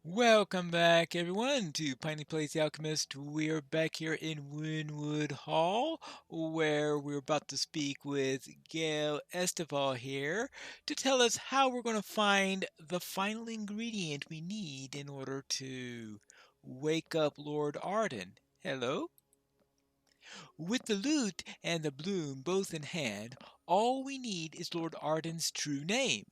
Welcome back, everyone, to Pineleaf the Alchemist. We're back here in Winwood Hall, where we're about to speak with Gail Esteval here to tell us how we're going to find the final ingredient we need in order to wake up Lord Arden. Hello? With the lute and the bloom both in hand, all we need is Lord Arden's true name.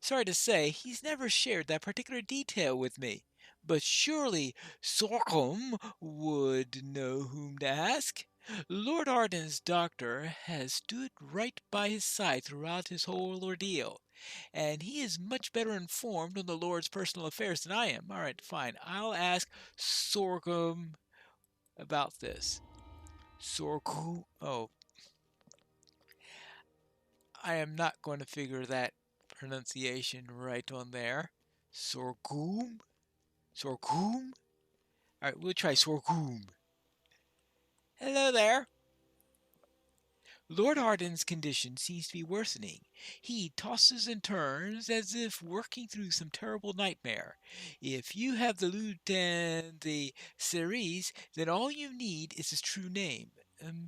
Sorry to say, he's never shared that particular detail with me. But surely Sorghum would know whom to ask. Lord Arden's doctor has stood right by his side throughout his whole ordeal, and he is much better informed on the Lord's personal affairs than I am. All right, fine. I'll ask Sorghum about this. Sorghum. Oh, I am not going to figure that pronunciation right on there. Sorghum? Sorghum? Alright, we'll try Sorghum. Hello there. Lord Arden's condition seems to be worsening. He tosses and turns as if working through some terrible nightmare. If you have the lute and the cerise, then all you need is his true name.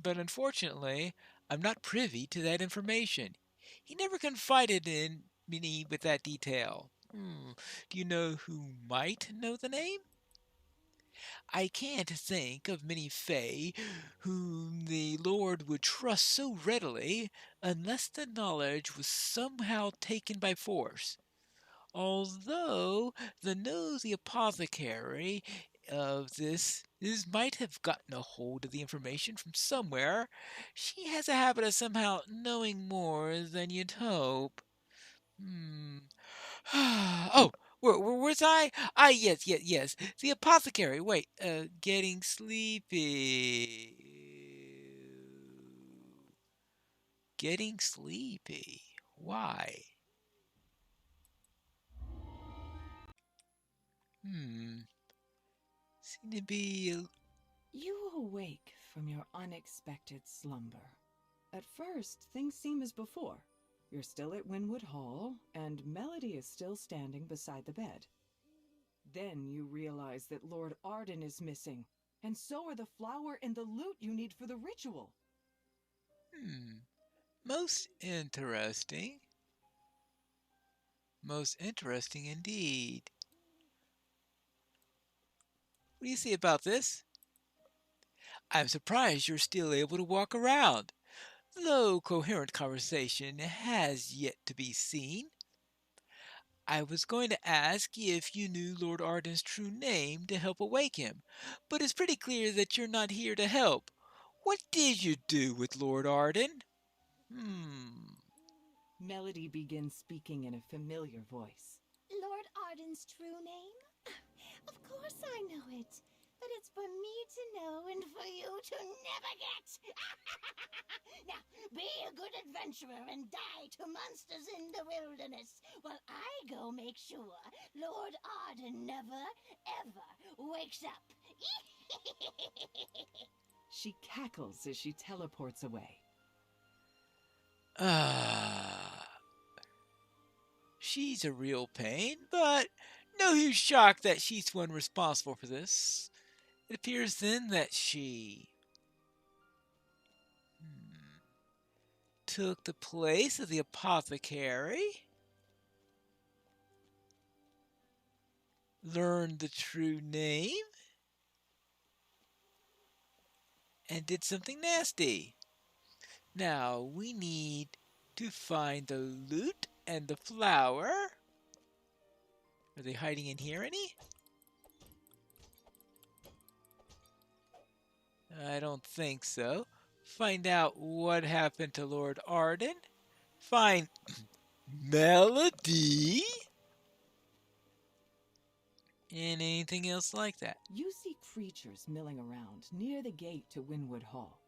But unfortunately, I'm not privy to that information. He never confided in me with that detail. Do you know who might know the name? I can't think of many Fae whom the Lord would trust so readily unless the knowledge was somehow taken by force. Although the nosy apothecary of this might have gotten a hold of the information from somewhere, she has a habit of somehow knowing more than you'd hope. Hmm. Oh, where was I? Ah, yes, yes, yes. The apothecary. Wait, getting sleepy. Getting sleepy. Why? Hmm. Seem to be. You awake from your unexpected slumber. At first, things seem as before. You're still at Winwood Hall, and Melody is still standing beside the bed. Then you realize that Lord Arden is missing, and so are the flower and the lute you need for the ritual. Hmm. Most interesting. Most interesting indeed. What do you say about this? I'm surprised you're still able to walk around, though coherent conversation has yet to be seen. I was going to ask if you knew Lord Arden's true name to help awake him, but it's pretty clear that you're not here to help. What did you do with Lord Arden? Hmm. Melody begins speaking in a familiar voice. Lord Arden's true name? Of course I know it. But it's for me to know and for you to never get. Now, be a good adventurer and die to monsters in the wilderness while I go make sure Lord Arden never, ever wakes up. She cackles as she teleports away. Ah. She's a real pain, but no huge shock that she's the one responsible for this. It appears then that she took the place of the apothecary, learned the true name, and did something nasty. Now we need to find the lute and the flower. Are they hiding in here any? I don't think so. Find out what happened to Lord Arden. Find Melody. And anything else like that. You see creatures milling around near the gate to Winwood Hall.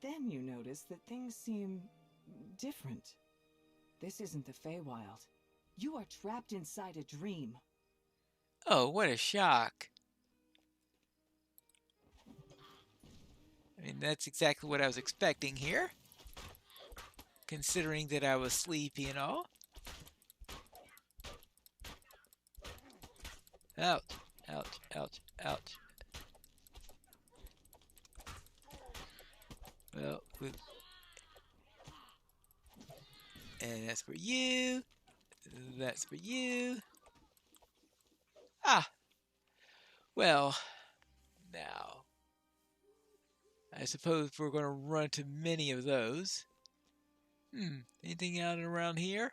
Then you notice that things seem different. This isn't the Feywild. You are trapped inside a dream. Oh, what a shock. I mean, that's exactly what I was expecting here, considering that I was sleepy and all. Ouch, ouch, ouch, ouch. Well, and that's for you. That's for you. Ah, well, now, I suppose we're going to run into many of those. Anything out and around here?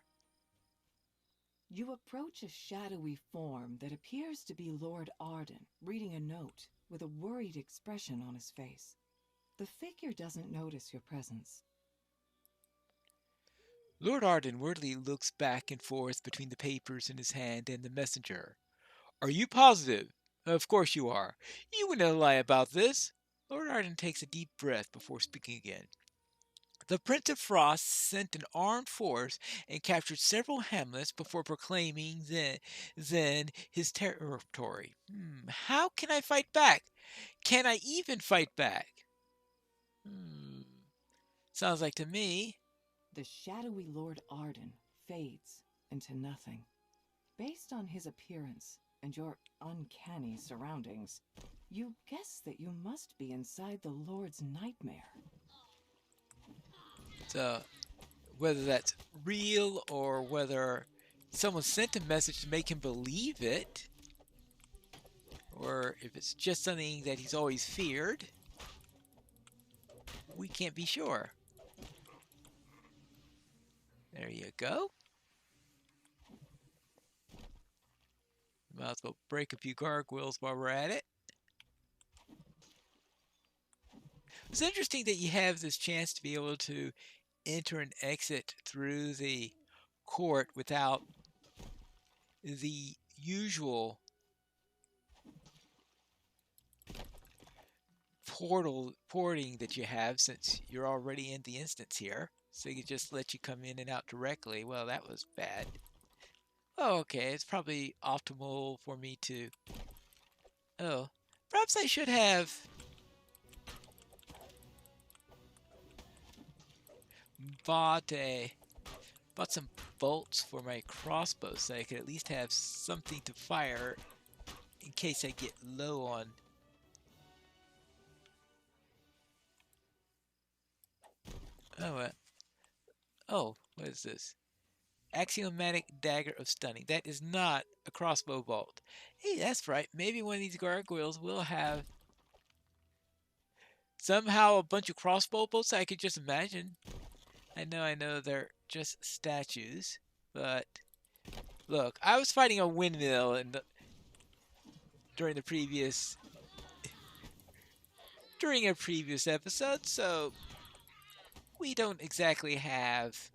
You approach a shadowy form that appears to be Lord Arden, reading a note with a worried expression on his face. The figure doesn't notice your presence. Lord Arden weirdly looks back and forth between the papers in his hand and the messenger. Are you positive? Of course you are. You wouldn't lie about this. Lord Arden takes a deep breath before speaking again. The Prince of Frost sent an armed force and captured several hamlets before proclaiming then his territory. How can I fight back? Can I even fight back? Sounds like to me. The shadowy Lord Arden fades into nothing. Based on his appearance and your uncanny surroundings, you guess that you must be inside the Lord's nightmare. So, whether that's real or whether someone sent a message to make him believe it, or if it's just something that he's always feared, we can't be sure. There you go. Might as well break a few gargoyles while we're at it. It's interesting that you have this chance to be able to enter and exit through the court without the usual porting that you have, since you're already in the instance here. So you just let you come in and out directly. Well, that was bad. Oh, okay, it's probably optimal for me to... Oh, perhaps I should have bought some bolts for my crossbow so I could at least have something to fire in case I get low on... Oh, what is this? Axiomatic Dagger of Stunning. That is not a crossbow bolt. Hey, that's right. Maybe one of these gargoyles will have somehow a bunch of crossbow bolts. I could just imagine. I know, they're just statues, but look, I was fighting a windmill during a previous episode, so we don't exactly have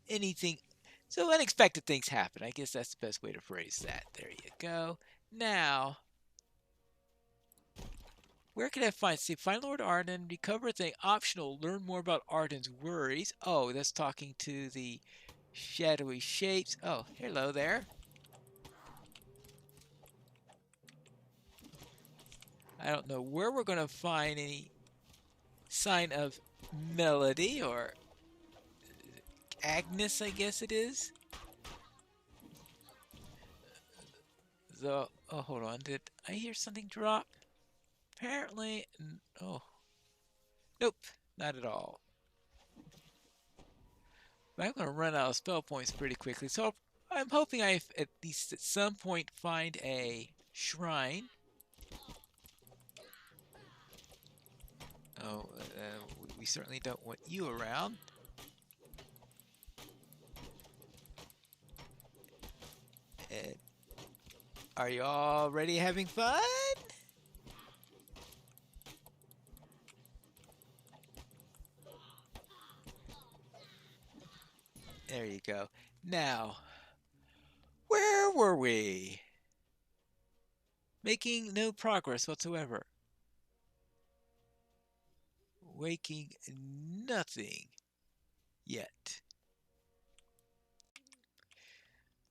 anything. So unexpected things happen. I guess that's the best way to phrase that. There you go. Now, where can I find Lord Arden, recover thing optional, learn more about Arden's worries. Oh, that's talking to the shadowy shapes. Oh, hello there. I don't know where we're going to find any sign of Melody or Agnes, I guess it is. Oh, hold on. Did I hear something drop? Apparently, oh. Nope, not at all. But I'm going to run out of spell points pretty quickly, so I'm hoping I at least at some point find a shrine. Oh, we certainly don't want you around. And are you already having fun? There you go. Now, where were we? Making no progress whatsoever. Waking nothing yet.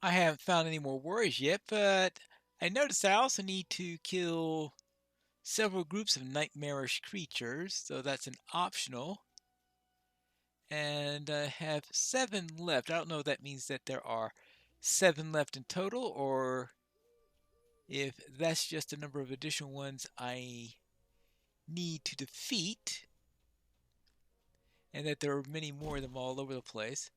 I haven't found any more worries yet, but I noticed I also need to kill several groups of nightmarish creatures, so that's an optional. And I have 7 left. I don't know if that means that there are 7 left in total, or if that's just a number of additional ones I need to defeat, and that there are many more of them all over the place.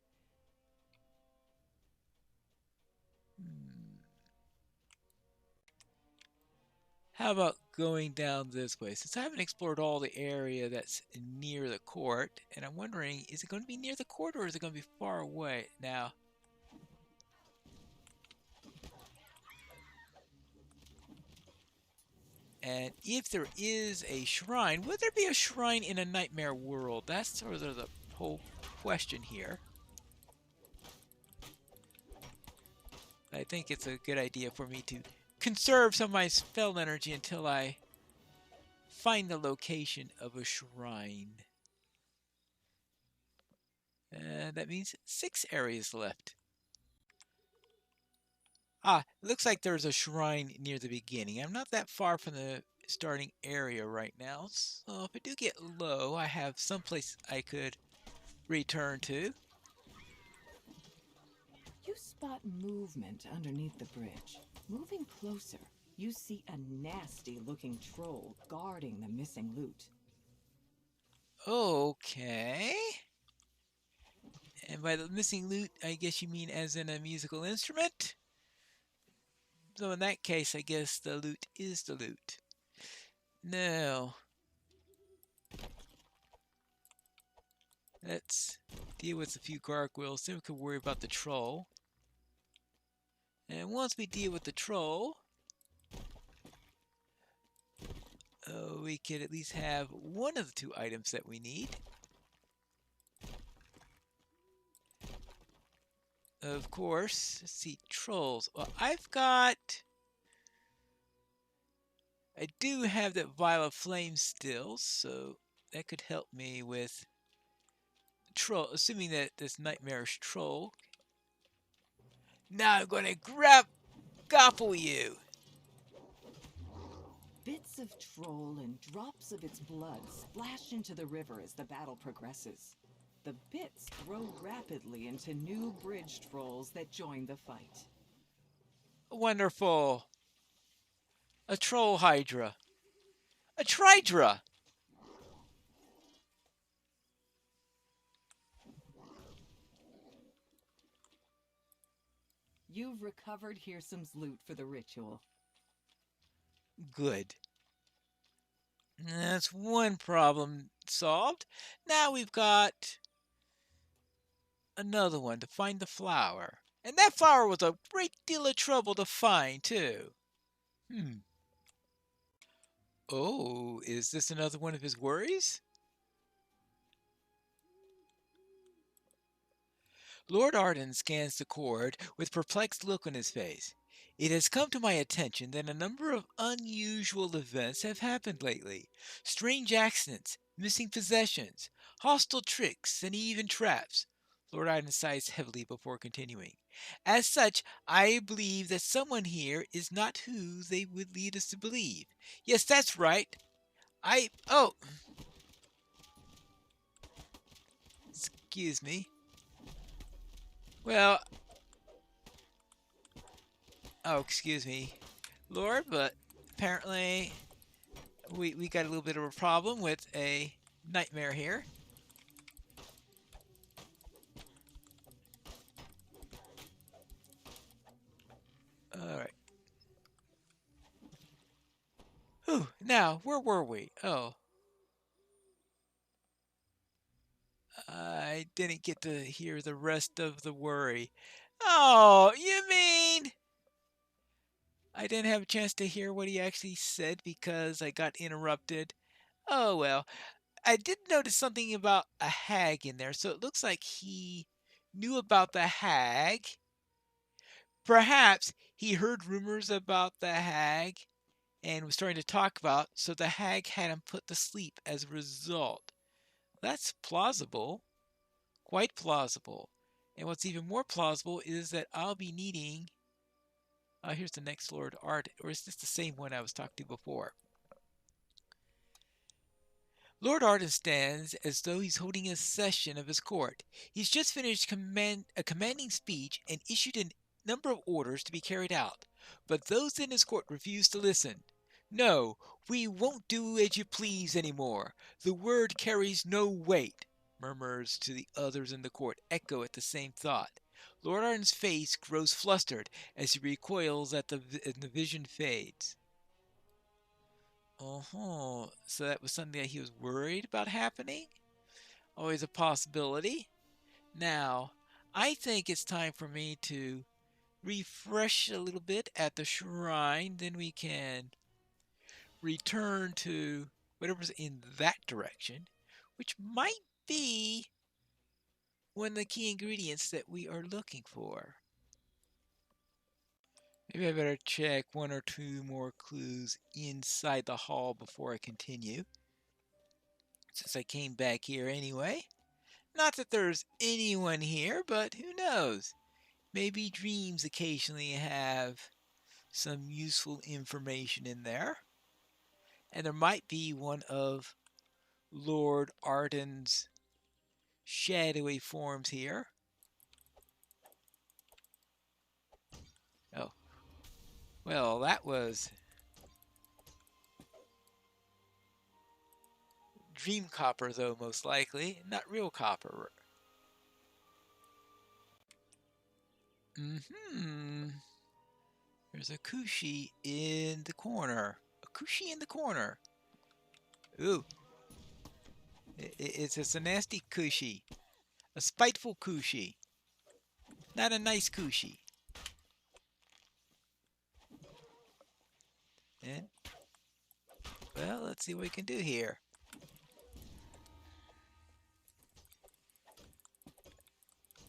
How about going down this way? Since I haven't explored all the area that's near the court, and I'm wondering, is it going to be near the court or is it going to be far away? Now, and if there is a shrine, would there be a shrine in a nightmare world? That's sort of the whole question here. I think it's a good idea for me to conserve some of my spell energy until I find the location of a shrine. That means 6 areas left. Looks like there's a shrine near the beginning. I'm not that far from the starting area right now, so if I do get low, I have some place I could return to. You spot movement underneath the bridge. Moving closer, you see a nasty-looking troll guarding the missing loot. Okay. And by the missing loot, I guess you mean as in a musical instrument? So in that case, I guess the loot is the loot. No. Let's deal with a few gargoyles, then we can worry about the troll. And once we deal with the troll, we can at least have one of the 2 items that we need. Of course, let's see, trolls. Well, I do have that vial of flame still, so that could help me with troll, assuming that this nightmarish troll. Now I'm going to gobble you. Bits of troll and drops of its blood splash into the river as the battle progresses. The bits grow rapidly into new bridge trolls that join the fight. Wonderful. A troll hydra. A tridra. You've recovered Hearsom's loot for the ritual. Good. That's one problem solved. Now we've got another one to find the flower. And that flower was a great deal of trouble to find, too. Oh, is this another one of his worries? Lord Arden scans the cord with perplexed look on his face. It has come to my attention that a number of unusual events have happened lately. Strange accidents, missing possessions, hostile tricks, and even traps. Lord Arden sighs heavily before continuing. As such, I believe that someone here is not who they would lead us to believe. Yes, that's right. Excuse me. Well, excuse me, Lord, but apparently we got a little bit of a problem with a nightmare here. Alright. Now, where were we? Oh. I didn't get to hear the rest of the worry. Oh, you mean I didn't have a chance to hear what he actually said because I got interrupted? Oh well. I did notice something about a hag in there, so it looks like he knew about the hag. Perhaps he heard rumors about the hag and was starting to talk about, so the hag had him put to sleep as a result. That's plausible. Quite plausible. And what's even more plausible is that I'll be needing. Here's the next Lord Art, or is this the same one I was talking to before? Lord Arden stands as though he's holding a session of his court. He's just finished a commanding speech and issued an number of orders to be carried out, but those in his court refused to listen. No, we won't do as you please any more. The word carries no weight. Murmurs to the others in the court echo at the same thought. Lord Arden's face grows flustered as he recoils at the vision fades. Oh, so that was something that he was worried about happening? Always a possibility. Now, I think it's time for me to refresh a little bit at the shrine. Then we can return to whatever's in that direction, which might be one of the key ingredients that we are looking for. Maybe I better check one or two more clues inside the hall before I continue, since I came back here anyway. Not that there's anyone here, but who knows? Maybe dreams occasionally have some useful information in there. And there might be one of Lord Arden's shadowy forms here. Oh, well, that was dream copper, though, most likely, not real copper. There's a Kushi in the corner. A Kushi in the corner. Ooh. It's a nasty Kushi. A spiteful Kushi. Not a nice Kushi. And, well, let's see what we can do here.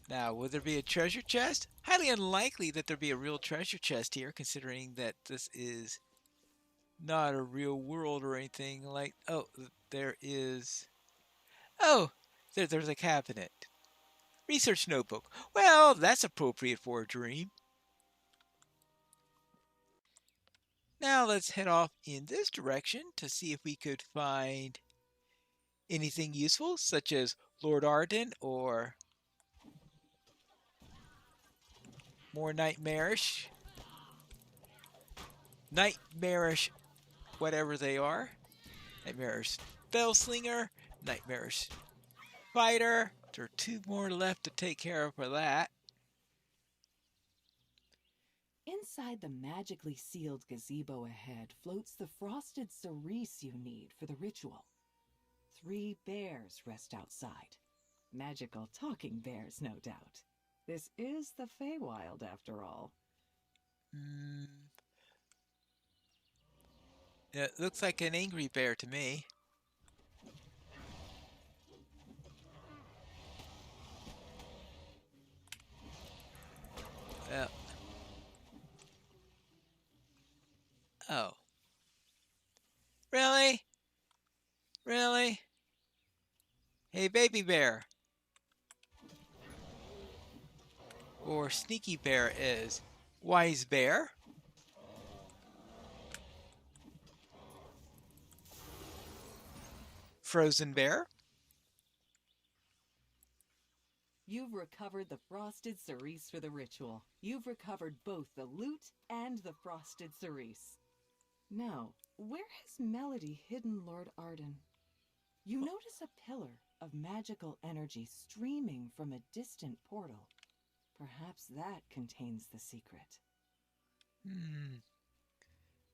Now, will there be a treasure chest? Highly unlikely that there be a real treasure chest here, considering that this is not a real world or anything like... Oh, there is... Oh, there's a cabinet. Research notebook. Well, that's appropriate for a dream. Now let's head off in this direction to see if we could find anything useful, such as Lord Arden or more nightmarish, whatever they are. Nightmarish spellslinger, nightmarish fighter. There are two more left to take care of for that. Inside the magically sealed gazebo ahead floats the frosted cerise you need for the ritual. 3 bears rest outside. Magical talking bears, no doubt. This is the Feywild, after all. It looks like an angry bear to me. Well, oh. Really? Really? Hey, baby bear. Or sneaky bear is wise bear. Frozen bear. You've recovered the frosted cerise for the ritual. You've recovered both the loot and the frosted cerise. Now, where has Melody hidden Lord Arden? You notice a pillar of magical energy streaming from a distant portal. Perhaps that contains the secret.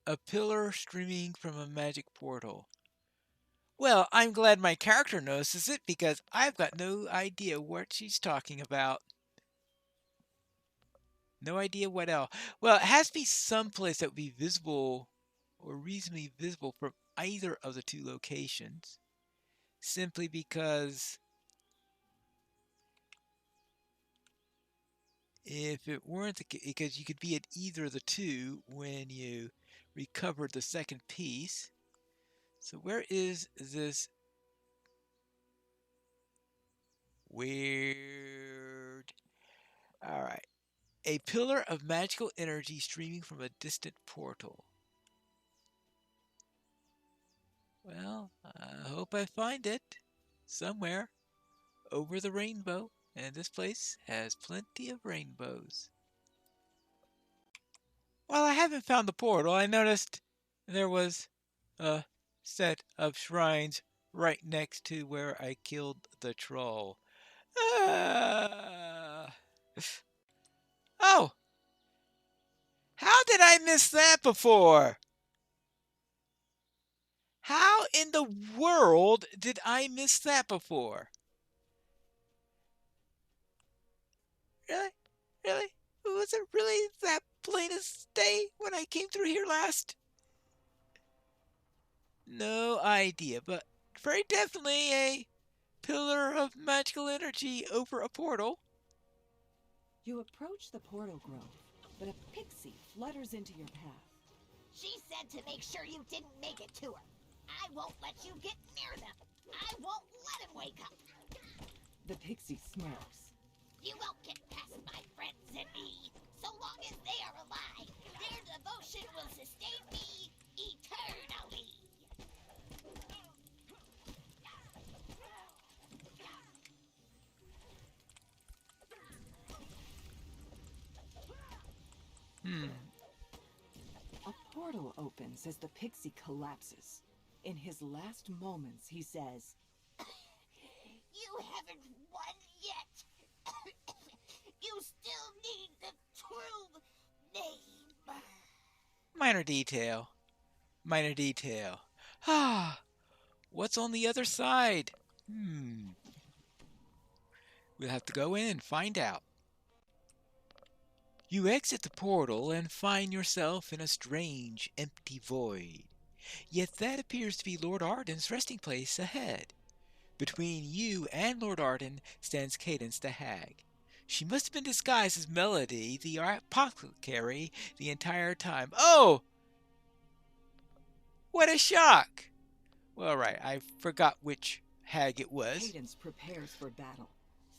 A pillar streaming from a magic portal. Well, I'm glad my character notices it because I've got no idea what she's talking about. No idea what else. Well, it has to be someplace that would be visible or reasonably visible from either of the two locations. Simply because if it weren't the case, because you could be at either of the two when you recovered the second piece. So where is this weird? All right. A pillar of magical energy streaming from a distant portal. Well, I hope I find it somewhere over the rainbow. And this place has plenty of rainbows. haven't found the portal. I noticed there was a set of shrines right next to where I killed the troll. Ah. Oh, how did I miss that before? How in the world did I miss that before? Really? Really? Was it really that plain as day when I came through here last? No idea, but very definitely a pillar of magical energy over a portal. You approach the portal grove, but a pixie flutters into your path. She said to make sure you didn't make it to her. I won't let you get near them. I won't let him wake up. The pixie smirks. You won't get past my friends and me. So long as they are alive, their devotion will sustain me eternally. A portal opens as the pixie collapses. In his last moments, he says, You haven't won yet. You still need the true name. Minor detail. Minor detail. Ah, what's on the other side? We'll have to go in and find out. You exit the portal and find yourself in a strange, empty void. Yet that appears to be Lord Arden's resting place ahead. Between you and Lord Arden stands Cadence the hag. She must have been disguised as Melody, the apothecary, the entire time. Oh! What a shock! Well, right, I forgot which hag it was. Cadence prepares for battle.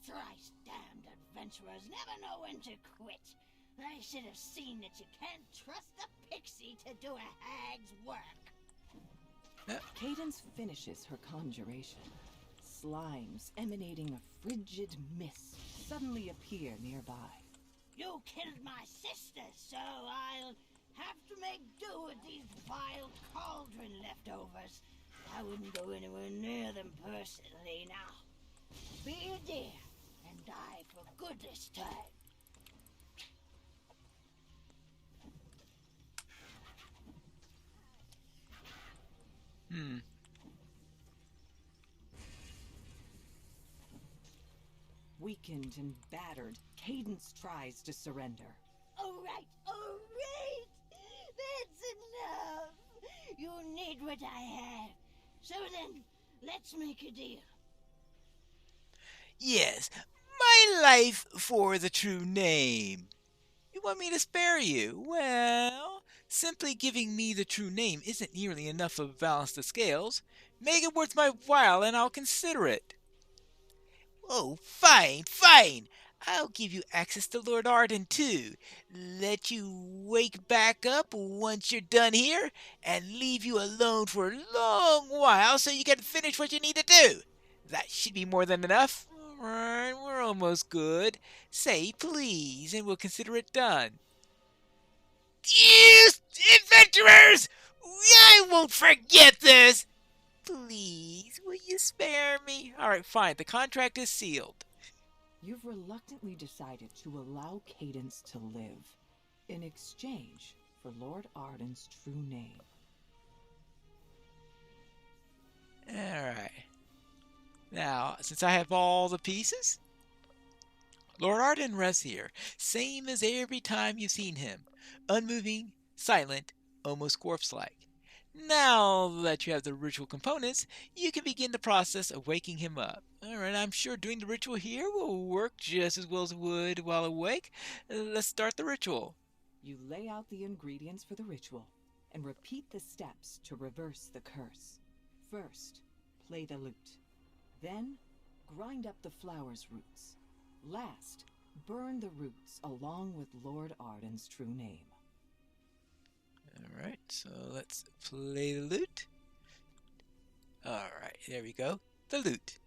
Thrice damned adventurers never know when to quit. I should have seen that you can't trust a pixie to do a hag's work. Cadence finishes her conjuration. Slimes emanating a frigid mist suddenly appear nearby. You killed my sister, so I'll have to make do with these vile cauldron leftovers. I wouldn't go anywhere near them personally now. Be a dear and die for good this time. Weakened and battered, Cadence tries to surrender. All right. That's enough. You need what I have. So then, let's make a deal. Yes, my life for the true name. You want me to spare you? Well, simply giving me the true name isn't nearly enough to balance the scales. Make it worth my while and I'll consider it. Oh, fine. I'll give you access to Lord Arden too. Let you wake back up once you're done here and leave you alone for a long while so you can finish what you need to do. That should be more than enough. Alright, we're almost good. Say please and we'll consider it done. Yes, adventurers! I won't forget this! Please, will you spare me? Alright, fine. The contract is sealed. You've reluctantly decided to allow Cadence to live in exchange for Lord Arden's true name. Alright. Now, since I have all the pieces, Lord Arden rests here, same as every time you've seen him. Unmoving, silent, almost corpse-like. Now that you have the ritual components, you can begin the process of waking him up. Alright, I'm sure doing the ritual here will work just as well as it would while awake. Let's start the ritual. You lay out the ingredients for the ritual and repeat the steps to reverse the curse. First, play the lute. Then, grind up the flower's roots. Last, burn the roots along with Lord Arden's true name. Alright, so let's play the lute. Alright, there we go. The lute.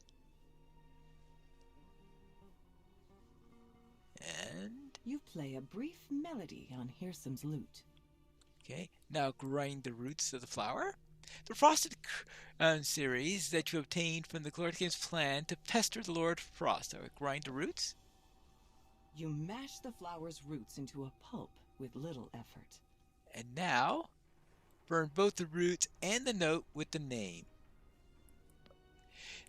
And You play a brief melody on Hirsam's lute. Okay, now grind the roots of the flower. The frosted series that you obtained from the Alchemist's plan to pester the Lord Frost. So grind the roots. You mash the flower's roots into a pulp with little effort. And now, burn both the roots and the note with the name.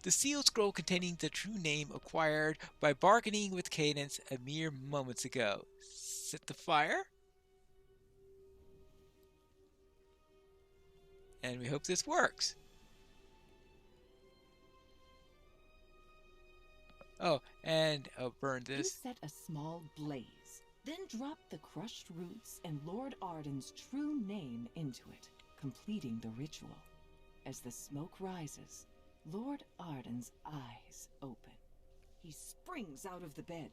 The sealed scroll containing the true name acquired by bargaining with Cadence a mere moments ago. Set the fire. And we hope this works. Oh, and burn You this. set a small blaze, then drop the crushed roots and Lord Arden's true name into it, completing the ritual. As the smoke rises, Lord Arden's eyes open. He springs out of the bed.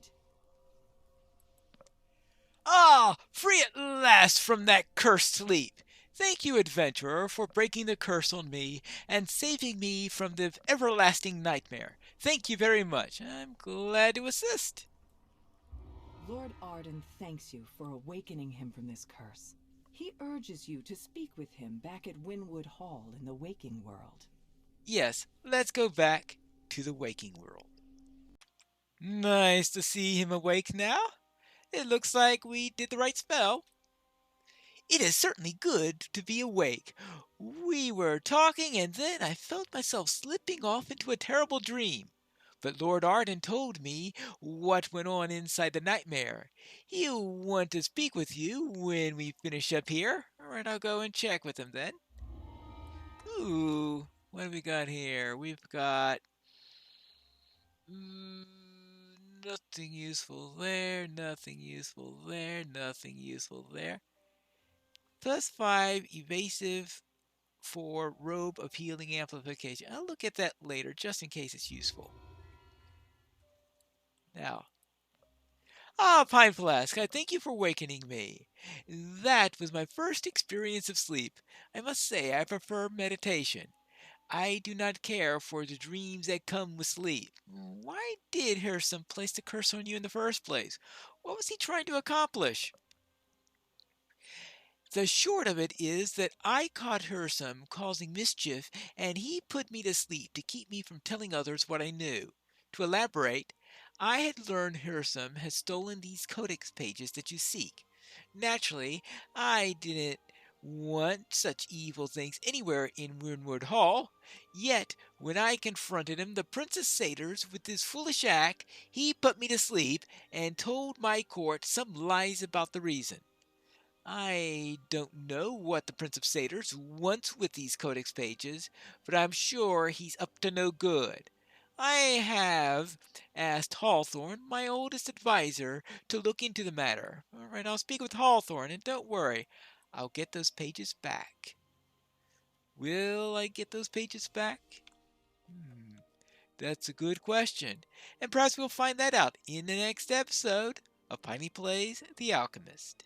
Ah, free at last from that cursed sleep. Thank you, adventurer, for breaking the curse on me and saving me from the everlasting nightmare. Thank you very much. I'm glad to assist. Lord Arden thanks you for awakening him from this curse. He urges you to speak with him back at Winwood Hall in the waking world. Yes, let's go back to the waking world. Nice to see him awake now. It looks like we did the right spell. It is certainly good to be awake. We were talking, and then I felt myself slipping off into a terrible dream. But Lord Arden told me what went on inside the nightmare. He'll want to speak with you when we finish up here. All right, I'll go and check with him then. Ooh, what have we got here? We've got nothing useful there, nothing useful there, nothing useful there. +5 evasive for robe of healing amplification. I'll look at that later just in case it's useful. Now, Pine Flask, I thank you for wakening me. That was my first experience of sleep. I must say I prefer meditation. I do not care for the dreams that come with sleep. Why did Harrison place the curse on you in the first place? What was he trying to accomplish? The short of it is that I caught Hirsum causing mischief, and he put me to sleep to keep me from telling others what I knew. To elaborate, I had learned Hirsum had stolen these codex pages that you seek. Naturally, I didn't want such evil things anywhere in Winwood Hall. Yet, when I confronted him, the Princess Satyrs, with his foolish act, he put me to sleep and told my court some lies about the reason. I don't know what the Prince of Satyrs wants with these codex pages, but I'm sure he's up to no good. I have asked Hawthorne, my oldest advisor, to look into the matter. All right, I'll speak with Hawthorne, and don't worry, I'll get those pages back. Will I get those pages back? That's a good question, and perhaps we'll find that out in the next episode of Piney Plays The Alchemist.